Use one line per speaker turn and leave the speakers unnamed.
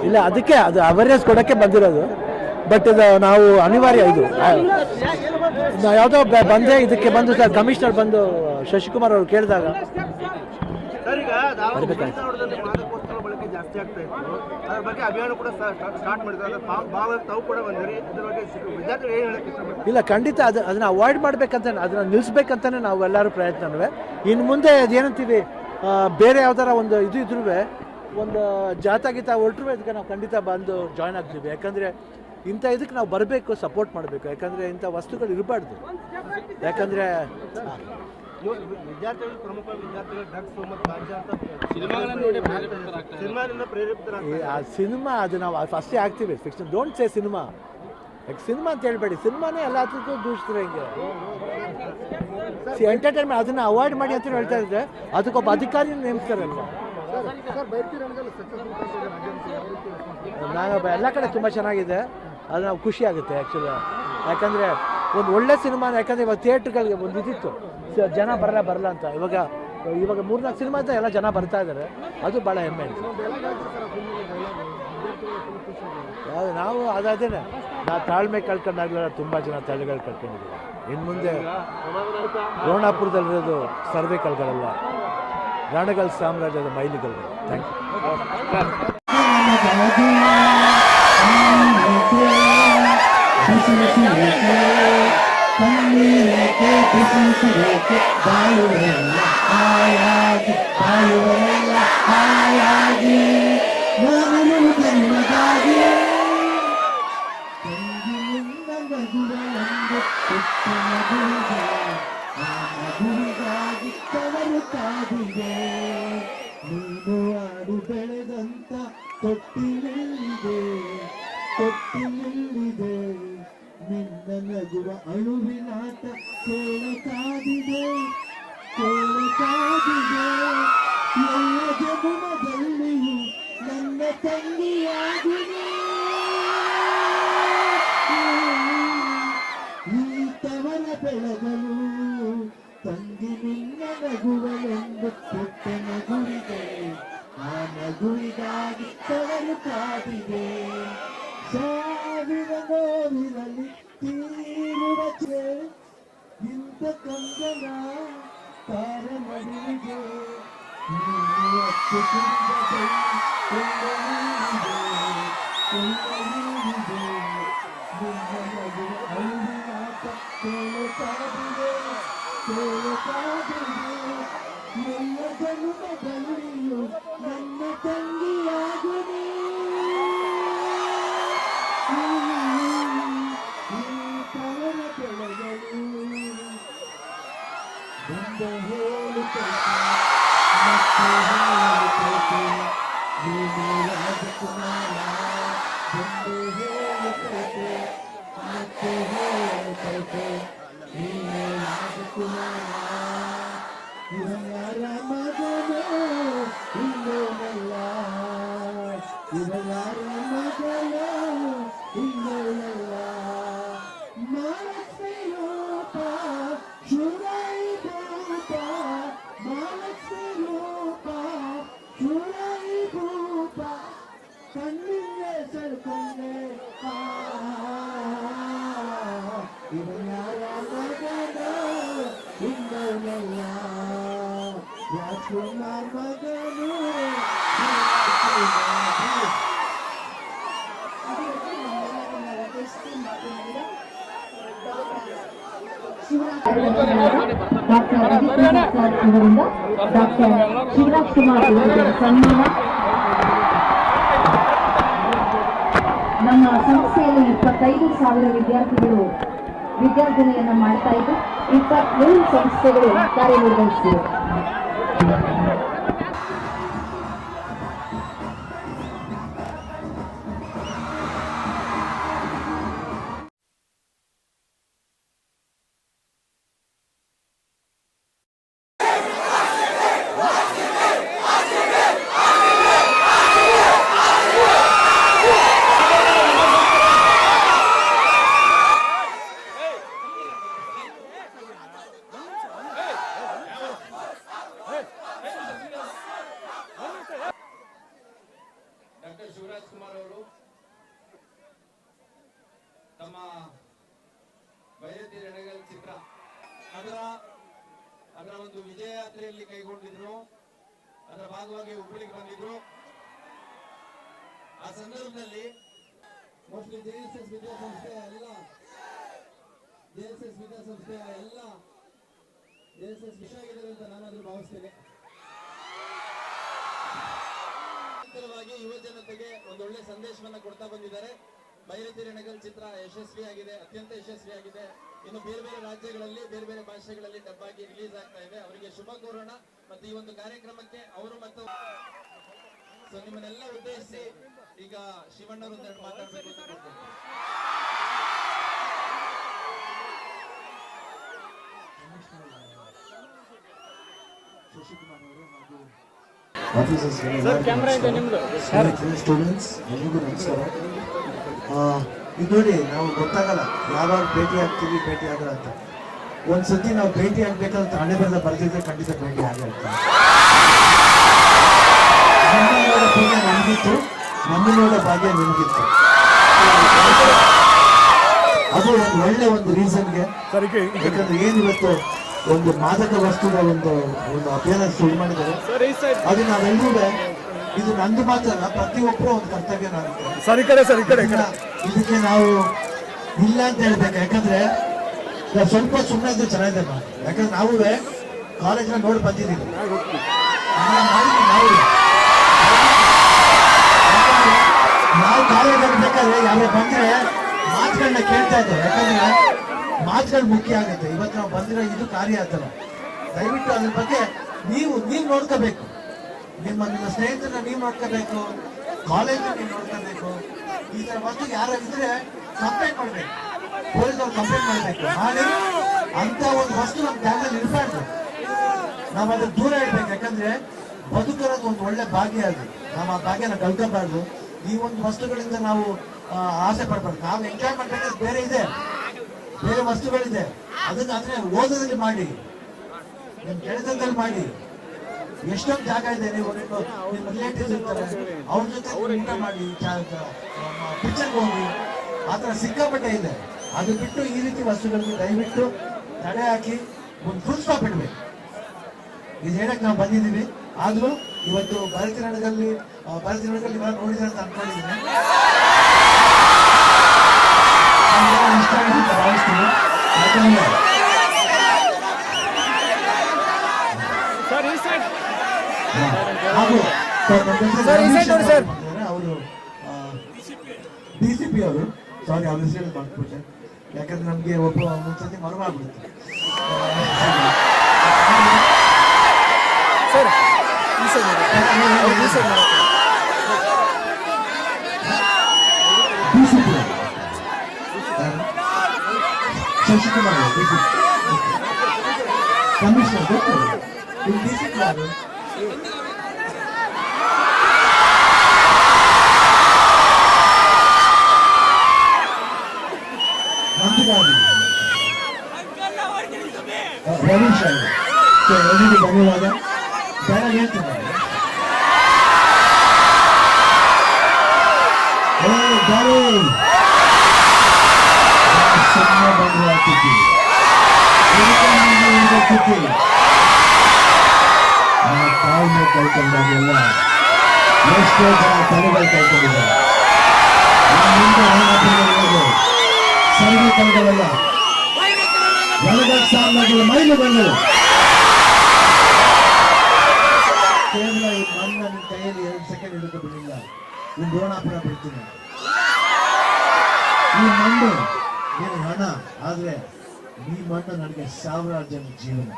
ಇಲ್ಲ, ಅದಕ್ಕೆ ಅದು ಅವೇರ್ನೆಸ್ ಕೊಡೋಕ್ಕೆ ಬಂದಿರೋದು. ಬಟ್ ಇದು ನಾವು ಅನಿವಾರ್ಯ, ಇದು ಯಾವುದೋ ಬಂದೆ ಇದಕ್ಕೆ ಬಂದು ಸರ್ ಕಮಿಷನರ್ ಬಂದು ಶಶಿಕುಮಾರ್ ಅವರು ಕೇಳಿದಾಗ
ಜಾಸ್ತಿ ಆಗ್ತಾ ಇತ್ತು. ಅದ್ರ ಬಗ್ಗೆ ಅಭಿಯಾನ ಕೂಡ ಸ್ಟಾರ್ಟ್ ಮಾಡಿದ್ದಾರೆ. ತಾವು ಕೂಡ ಬಂದಿರಿ, ಇದ್ರ ಬಗ್ಗೆ ವಿದ್ಯಾರ್ಥಿಗಳು ಏನು ಹೇಳಕ್ಕೆ ಇಷ್ಟಪಡ್ತಾರೆ?
ಇಲ್ಲ, ಖಂಡಿತ ಅದನ್ನ ಅವಾಯ್ಡ್ ಮಾಡ್ಬೇಕಂತ, ಅದನ್ನ ನಿಲ್ಲಿಸ್ಬೇಕಂತಾನೆ ನಾವು ಎಲ್ಲರೂ ಪ್ರಯತ್ನವೇ. ಇನ್ನು ಮುಂದೆ ಅದೇನಂತೀವಿ, ಬೇರೆ ಯಾವ್ದಾರ ಒಂದು ಇದು ಇದ್ರೂ ಒಂದು ಜಾಥಾ ಗೀತ ಹೊರಟ್ರೂ ಇದಕ್ಕೆ ನಾವು ಖಂಡಿತ ಬಂದು ಜಾಯ್ನ್ ಆಗ್ತೀವಿ. ಯಾಕಂದರೆ ಇಂಥ ಇದಕ್ಕೆ ನಾವು ಬರಬೇಕು, ಸಪೋರ್ಟ್ ಮಾಡಬೇಕು. ಯಾಕಂದರೆ ಇಂಥ ವಸ್ತುಗಳು ಇರಬಾರ್ದು. ಯಾಕಂದರೆ
ವಿದ್ಯಾರ್ಥಿಗಳು, ಪ್ರಮುಖ ವಿದ್ಯಾರ್ಥಿಗಳು ಡ್ರಗ್ಸ್ ಮತ್ತು ಗಾಂಜಾ ಅಂತ ಸಿನಿಮಾದಿಂದ ಪ್ರೇರೇಪಿತರಾಗ್ತಾರೆ.
ಆ ಸಿನಿಮಾ ಅದು ನಾವು ಫಸ್ಟೇ ಆಗ್ತೀವಿ. Fiction don't say cinema. ಯಾಕೆ ಸಿನಿಮಾ ಅಂತ ಹೇಳ್ಬೇಡಿ, ಸಿನಿಮಾನೇ ಎಲ್ಲದಕ್ಕೂ ದೂಷಿಸ್ತಾರೆ. ಹಿಂಗೆ ಎಂಟರ್ಟೈನ್ಮೆಂಟ್ ಅದನ್ನು ಅವಾಯ್ಡ್ ಮಾಡಿ ಅಂತ ಹೇಳ್ತಾ ಇದ್ದರೆ ಅದಕ್ಕೊಬ್ಬ ಅಧಿಕಾರಿ ನೇಮಿಸ್ತಾರಲ್ವ. ನಾನು ಎಲ್ಲ ಕಡೆ ತುಂಬ ಚೆನ್ನಾಗಿದೆ, ಅದು ನಾವು ಖುಷಿ ಆಗುತ್ತೆ ಆ್ಯಕ್ಚುಲಿ. ಯಾಕಂದರೆ ಒಂದು ಒಳ್ಳೆ ಸಿನಿಮಾ, ಯಾಕಂದರೆ ಇವಾಗ ಥಿಯೇಟ್ರ್ಗಳಿಗೆ ಒಂದು ಇದಿತ್ತು, ಜನ ಬರಲ್ಲ ಅಂತ. ಇವಾಗ 3-4 ಸಿನಿಮಾ ಅಂತ ಎಲ್ಲ ಜನ ಬರ್ತಾ ಇದ್ದಾರೆ, ಅದು ಭಾಳ ಹೆಮ್ಮೆ. ನಾವು ಅದೇನೆ, ನಾವು ತಾಳ್ಮೆ ಕಳ್ಕೊಂಡಾಗಲೆಲ್ಲ ತುಂಬ ಜನ ತಲೆಗಳು ಕಳ್ಕೊಂಡಿದ್ದೀವಿ. ಇನ್ನು ಮುಂದೆ ರೋಣಾಪುರದಲ್ಲಿರೋದು ಸರ್ವೇಕಲ್ಗಳಲ್ಲ, ರಾಣಗಲ್ ಸಾಮ್ರಾಜ್ಯದ ಮೈಲಿಗಳು. ಥ್ಯಾಂಕ್
ನೀನು ಆಡು ಬೆಳೆದಂತ ತೊಟ್ಟಿಲಿದೆ ನಿನ್ನ ನಗುವ ಅಳುವಿನಾಟ ಕೇಳಕಾದಿದೆ ಎಲ್ಲ ಜಗುಮದಲ್ಲಿಯೂ ನನ್ನ ತಂಗಿಯಾಗಿದೆ. ಈ ತವರ ಬೆಳಗಲು ತಂಗಿ ನಿನ್ನ ನಗುವಲೆಂದು ಪುಟ್ಟ ನಗುವಿದೆ, ಆ ನಗುವಿಗಾಗಿ ತವರು ಕಾದಿದೆ. ಸಾವಿರ ನೋವಿರಲಿ ತೀರುವ ಇಂಥ ಕಂದನ ತಾರ ನಡುವಿಗೆ ನೀನು ಅತ್ತು ನಿನ್ನ ನಗುವ ಅಳುವಿನಾಟ ಕೇಳುತ್ತಾಗಿದೆ. ಎಲ್ಲ ಜನುಮದಲ್ಲಿಯೂ ನನ್ನ ತಂಗಿಯಾಗಿದೆ. ಈ ತವರ ಬೆಳಗಲು ಒಂದು ಹೇಳುತ್ತೈತೆ, ಮತ್ತೆ ಹೇಳುತ್ತೈತೆ, ನೀನು ರಾಜಕುಮಾರ. ಒಂದು ಹೇಳುತ್ತೈತೆ, ಮತ್ತೆ ಹೇಳುತ್ತೈತೆ, ನೀನು ರಾಜಕುಮಾರ. ಇವರ ಮಗನು ಇನ್ನೇನಲ್ಲ, ಇವರ ಮಗನು ಇನ್ನೇನಲ್ಲ. ಮಹಾಲಕ್ಷ್ಮಿ ರೂಪ ಶುರೈ ಭೂಪ, ಮಹಾಲಕ್ಷ್ಮಿ ರೂಪ ಶುರೈ ಭೂಪ, ಕಣ್ಣಿಗೆ ಸೆಳ್ಕೊಂಡೆ ಇವರ ಮಗನು ಇನ್ನೇನಲ್ಲ. ರಾಜ್ಕುಮಾರ್ ಮಗನು ಡಾಕ್ಟರ್ ರವಿಪ್ರಸಾದ್ ಸರ್ ಅವರಿಂದ ಡಾಕ್ಟರ್ ಶಿವರಾಜ್ ಕುಮಾರ್ ಅವರಿಗೆ ಸನ್ಮಾನ. ನಮ್ಮ ಸಂಸ್ಥೆಯಲ್ಲಿ 25,000 ವಿದ್ಯಾರ್ಥಿಗಳು ವಿದ್ಯಾರ್ಜನೆಯನ್ನ ಮಾಡ್ತಾ ಇದ್ದು 27 ಸಂಸ್ಥೆಗಳು ಕಾರ್ಯನಿರ್ವಹಿಸಿವೆ.
ಡಾಕ್ಟರ್ ಶಿವರಾಜ್ ಕುಮಾರ್ ಅವರು ತಮ್ಮ ಬೈರತಿ ರಣಗಲ್ ಚಿತ್ರ ಅದರ ಒಂದು ವಿಜಯ ಯಾತ್ರೆಯಲ್ಲಿ ಕೈಗೊಂಡಿದ್ರು. ಅದರ ಭಾಗವಾಗಿ ಹುಬ್ಬಳ್ಳಿಗೆ ಬಂದಿದ್ರು. ಆ ಸಂದರ್ಭದಲ್ಲಿ ಮೋಸ್ಟ್ಲಿ ಜೆಎಸ್ಎಸ್ ವಿದ್ಯಾಸಂಸ್ಥೆಯ ಎಲ್ಲ ಜೆಎಸ್ಎಸ್ ವಿಷಯ ಆಗಿದ್ದಾರೆ ಅಂತ ನಾನು ಭಾವಿಸ್ತೇನೆ. ಯುವ ಜನತೆಗೆ ಒಂದು ಒಳ್ಳೆ ಸಂದೇಶವನ್ನ ಕೊಡ್ತಾ ಬಂದಿದ್ದಾರೆ. ಬೈರತಿ ರಣಗಲ್ ಚಿತ್ರ ಯಶಸ್ವಿಯಾಗಿದೆ, ಅತ್ಯಂತ ಯಶಸ್ವಿಯಾಗಿದೆ. ಇನ್ನು ಬೇರೆ ಬೇರೆ ರಾಜ್ಯಗಳಲ್ಲಿ ಬೇರೆ ಬೇರೆ ಭಾಷೆಗಳಲ್ಲಿ ಡಬ್ ಆಗಿ ರಿಲೀಸ್ ಆಗ್ತಾ ಇದೆ. ಅವರಿಗೆ ಶುಭ ಕೋರೋಣ. ಮತ್ತು ಈ ಒಂದು ಕಾರ್ಯಕ್ರಮಕ್ಕೆ ಅವರು ಮತ್ತು ನಿಮ್ಮನ್ನೆಲ್ಲ ಉದ್ದೇಶಿಸಿ ಈಗ ಶಿವಣ್ಣವರು ಒಂದೆರಡು ಮಾತಾಡಬೇಕು ಅಂತ ಕೊಡ್ತಾರೆ.
ಶಶಿಕುಮಾರ್ ಅವರು ಹಾಗೂ
ಸ್ಟೂಡೆಂಟ್ಸ್ ಎಲ್ರಿಗೂ ನಮಸ್ಕಾರ. ಇದು ನೋಡಿ, ನಾವು ಗೊತ್ತಾಗಲ್ಲ ಯಾವಾಗ ಭೇಟಿ ಆಗಲ್ಲ ಅಂತ. ಒಂದ್ಸತಿ ನಾವು ಭೇಟಿ ಆಗ್ಬೇಕಂತ ಹಣೆ ಬರೆದ ಬರ್ದಿದ್ರೆ ಖಂಡಿತ ಭೇಟಿ ಆಗಿರುತ್ತೆ. ನಮ್ಮನ್ನೋಡ ಭಾಗ್ಯ ನಮಗಿತ್ತು, ನಮ್ಮನ್ನೋಡ ಭಾಗ್ಯ ನಿಮಗಿತ್ತು. ಅದು ಒಂದು ಒಳ್ಳೆ ಒಂದು ರೀಸನ್ಗೆ. ಯಾಕಂದ್ರೆ ಏನಿವತ್ತು ಒಂದು ಮಾದಕ ವಸ್ತುದ ಒಂದು ಅಭಿಯಾನ ಶುರು ಮಾಡಿದ್ದಾರೆ. ಅದು ನಾವೆಲ್ಲರೂ, ಇದು ನಂದು ಮಾತ್ರ ಅಲ್ಲ, ಪ್ರತಿಯೊಬ್ಬರು ಒಂದು ಕರ್ತವ್ಯ ಇದಕ್ಕೆ ನಾವು ಇಲ್ಲ ಅಂತ ಹೇಳ್ಬೇಕು. ಯಾಕಂದ್ರೆ ಸ್ವಲ್ಪ ಸುಮ್ಮನೆ ಇದ್ರೆ ಚೆನ್ನಾಗಿದೆ. ಯಾಕಂದ್ರೆ ನಾವು ಕಾಲೇಜ್ನ ನೋಡಿ ಬಂದಿದ್ದೀವಿ. ನಾವು ಕಾಲೇಜ್ ಬೇಕಾದ್ರೆ ಯಾರೋ ಬಂದ್ರೆ ಮಾತುಗಳನ್ನ ಕೇಳ್ತಾ ಇದ್ದೇವೆ. ಯಾಕಂದ್ರೆ ಮಾತುಗಳು ಮುಖ್ಯ ಆಗುತ್ತೆ. ಇವತ್ತು ನಾವು ಬಂದಿರೋ ಇದು ಕಾರ್ಯ ಆಯ್ತಲ್ಲ, ದಯವಿಟ್ಟು ಅದ್ರ ಬಗ್ಗೆ ನೀವು ನೋಡ್ಕೋಬೇಕು. ನಿಮ್ಮ ಸ್ನೇಹಿತರನ್ನ ನೀವು ನೋಡ್ಕೋಬೇಕು, ಕಾಲೇಜ್ ನೀವು ನೋಡ್ಕೋಬೇಕು. ಈ ತರ ವಸ್ತು ಯಾರು ಇದ್ರೆ ಕಂಪ್ಲೇಂಟ್ ಮಾಡ್ಬೇಕು, ಪೊಲೀಸವ್ರು ಕಂಪ್ಲೇಂಟ್ ಮಾಡ್ಬೇಕು. ಮಾಡಿ ಅಂತ ಒಂದು ವಸ್ತು ನಮ್ಮ ಜಾಗದಲ್ಲಿ ಇರಬಾರ್ದು. ನಾವು ಅದಕ್ಕೆ ದೂರ ಇಡ್ಬೇಕು. ಯಾಕಂದ್ರೆ ಬದುಕಿರೋದು ಒಂದು ಒಳ್ಳೆ ಭಾಗ್ಯ. ಅದು ನಾವು ಆ ಭಾಗ್ಯನ ಕಳ್ಕೋಬಾರ್ದು. ಈ ಒಂದು ವಸ್ತುಗಳಿಂದ ನಾವು ಆಸೆ ಪಡ್ಬಾರ್ದು. ನಾವು ಎಂಜಾಯ್ ಮಾಡ್ಬೇಕಾದ್ರೆ ಬೇರೆ ಇದೆ, ಬೇರೆ ವಸ್ತುಗಳಿದೆ. ಅದನ್ನ ಓದೋದ್ರಲ್ಲಿ ಮಾಡಿ, ನಿಮ್ ಕೆಲಸದಲ್ಲಿ ಮಾಡಿ. ಎಷ್ಟೊಂದು ಜಾಗ ಇದೆ. ನೀವು ನಿಮ್ಮ ರಿಲೇಟಿವ್ಸ್ ಇರ್ತಾರೆ, ಅವ್ರ ಜೊತೆ ಊಟ ಮಾಡಿ, ಪಿಕ್ಚರ್ಗೆ ಹೋಗಿ, ಆತರ ಸಿಕ್ಕಾಪಟ್ಟೆ ಇದೆ. ಅದು ಬಿಟ್ಟು ಈ ರೀತಿ ವಸ್ತುಗಳಿಗೆ ದಯವಿಟ್ಟು ತಡೆ ಹಾಕಿ ಒಂದು ಫುಲ್ ಸ್ಟಾಪ್ ಇಡ್ಬೇಕು. ಇದು ಹೇಳಕ್ ನಾವು ಬಂದಿದ್ದೀವಿ. ಆದ್ರೂ ಇವತ್ತು ಬೈರತಿ ರಣಗಲ್ಲಿ ಇವಾಗ ನೋಡಿದ್ರೆ ಅಂತ ಅನ್ಕೊಂಡಿದ್ದೀನಿ. ಇಷ್ಟ ಆಗಿದೆ ಅಂತ ಭಾವಿಸ್ತೀನಿ. ಯಾಕಂದ್ರೆ ಹಾಗೂ ಅವರು DCP ಅವರು, ಸಾರಿ ಅವ್ರ ಹೆಸರು ಮಾಡ್ಬಿಟ್ಟೆ. ಯಾಕಂದ್ರೆ ನಮ್ಗೆ ಒಬ್ಬ ಒಂದ್ಸತಿ ಮರುವಾಗ್ಬಿಡುತ್ತೆ. ಶಶಿಕುಮಾರ್ ಕಮಿಷನರ್ DCP ಅವರು ರವೀಶ್ ಅವರು ಎಲ್ಲರಿಗೂ ಧನ್ಯವಾದ. ಬೇರೆ ಹೇಳ್ತಿದ್ದಾರೆ ತಾಳ್ಮೆ ಕಳ್ಕೊಂಡಾಗೆಲ್ಲ ಎಷ್ಟೋ ಜನ ತಲೆಗಳು ಕಳ್ಕೊಂಡಿದ್ದಾರೆ. ಸರಿಗೆ ಕಳೆದವಲ್ಲ, ಸಾರ್ವಜನಿಕ ಮೈಲುಗಳು ಕೇವಲ ಈ ಮಣ್ಣ ನಿನ್ನ ಕೈಯಲ್ಲಿ 2 ಸೆಕೆಂಡ್ ಹಿಡಿದು ಬಿಡಲಿಲ್ಲ. ನೀನು ದ್ರೋಣಾಪುರ ಬಿಡ್ತೀನಿ. ಈ ಮಣ್ಣು ನೀನು ಹಣ, ಆದ್ರೆ ಈ ಮಣ್ಣು ನನಗೆ ಸಾವಿರಾರು ಜನ ಜೀವನ.